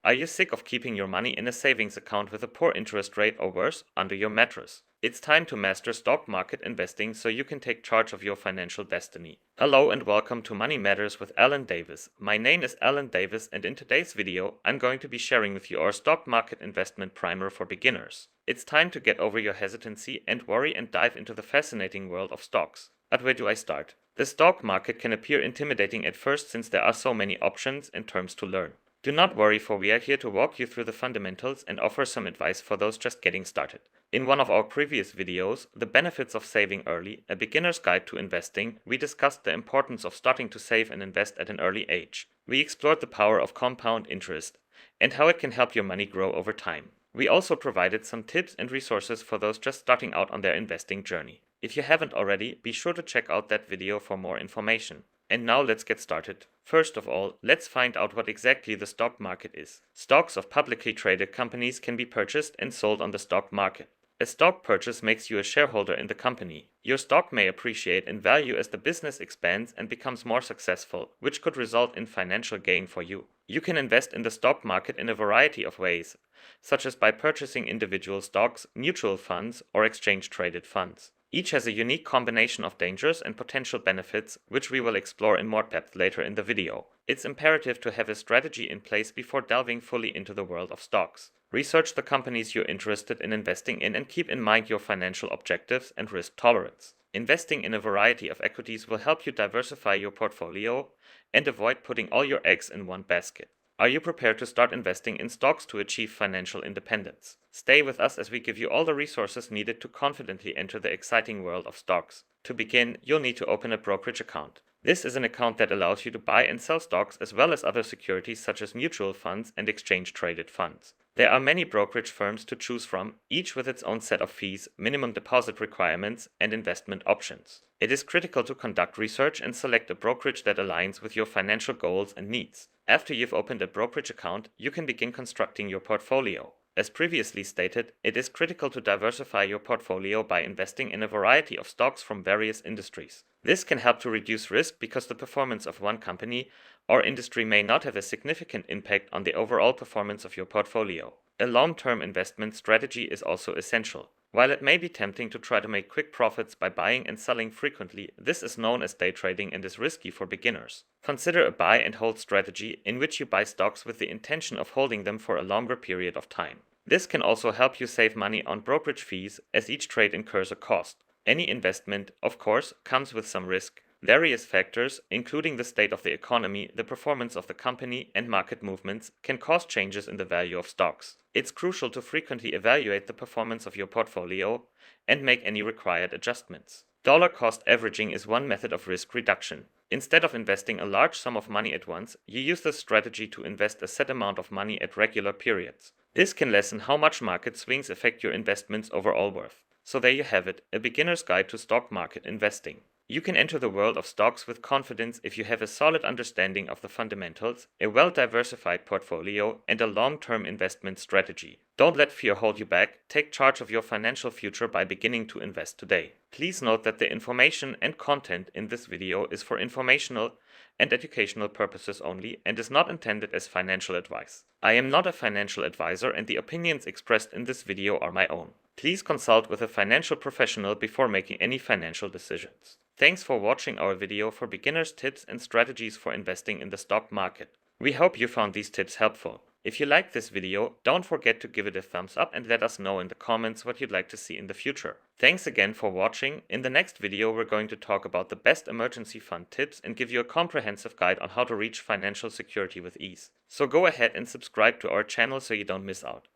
Are you sick of keeping your money in a savings account with a poor interest rate or worse, under your mattress? It's time to master stock market investing so you can take charge of your financial destiny. Hello and welcome to Money Matters with Alan Davis. My name is Alan Davis, and in today's video, I'm going to be sharing with you our stock market investment primer for beginners. It's time to get over your hesitancy and worry and dive into the fascinating world of stocks. But where do I start? The stock market can appear intimidating at first since there are so many options and terms to learn. Do not worry, for we are here to walk you through the fundamentals and offer some advice for those just getting started. In one of our previous videos, The Benefits of Saving Early, a beginner's guide to investing, we discussed the importance of starting to save and invest at an early age. We explored the power of compound interest and how it can help your money grow over time. We also provided some tips and resources for those just starting out on their investing journey. If you haven't already, be sure to check out that video for more information. And now let's get started. First of all, let's find out what exactly the stock market is. Stocks of publicly traded companies can be purchased and sold on the stock market. A stock purchase makes you a shareholder in the company. Your stock may appreciate in value as the business expands and becomes more successful, which could result in financial gain for you. You can invest in the stock market in a variety of ways, such as by purchasing individual stocks, mutual funds, or exchange-traded funds. Each has a unique combination of dangers and potential benefits, which we will explore in more depth later in the video. It's imperative to have a strategy in place before delving fully into the world of stocks. Research the companies you're interested in investing in and keep in mind your financial objectives and risk tolerance. Investing in a variety of equities will help you diversify your portfolio and avoid putting all your eggs in one basket. Are you prepared to start investing in stocks to achieve financial independence? Stay with us as we give you all the resources needed to confidently enter the exciting world of stocks. To begin, you'll need to open a brokerage account. This is an account that allows you to buy and sell stocks as well as other securities such as mutual funds and exchange-traded funds. There are many brokerage firms to choose from, each with its own set of fees, minimum deposit requirements, and investment options. It is critical to conduct research and select a brokerage that aligns with your financial goals and needs. After you've opened a brokerage account, you can begin constructing your portfolio. As previously stated, it is critical to diversify your portfolio by investing in a variety of stocks from various industries. This can help to reduce risk because the performance of one company or industry may not have a significant impact on the overall performance of your portfolio. A long-term investment strategy is also essential. While it may be tempting to try to make quick profits by buying and selling frequently, this is known as day trading and is risky for beginners. Consider a buy and hold strategy in which you buy stocks with the intention of holding them for a longer period of time. This can also help you save money on brokerage fees as each trade incurs a cost. Any investment, of course, comes with some risk. Various factors, including the state of the economy, the performance of the company, and market movements, can cause changes in the value of stocks. It's crucial to frequently evaluate the performance of your portfolio and make any required adjustments. Dollar cost averaging is one method of risk reduction. Instead of investing a large sum of money at once, you use this strategy to invest a set amount of money at regular periods. This can lessen how much market swings affect your investment's overall worth. So there you have it, a beginner's guide to stock market investing. You can enter the world of stocks with confidence if you have a solid understanding of the fundamentals, a well-diversified portfolio, and a long-term investment strategy. Don't let fear hold you back. Take charge of your financial future by beginning to invest today. Please note that the information and content in this video is for informational and educational purposes only and is not intended as financial advice. I am not a financial advisor, and the opinions expressed in this video are my own. Please consult with a financial professional before making any financial decisions. Thanks for watching our video for beginners' tips and strategies for investing in the stock market. We hope you found these tips helpful. If you liked this video, don't forget to give it a thumbs up and let us know in the comments what you'd like to see in the future. Thanks again for watching. In the next video, we're going to talk about the best emergency fund tips and give you a comprehensive guide on how to reach financial security with ease. So go ahead and subscribe to our channel so you don't miss out.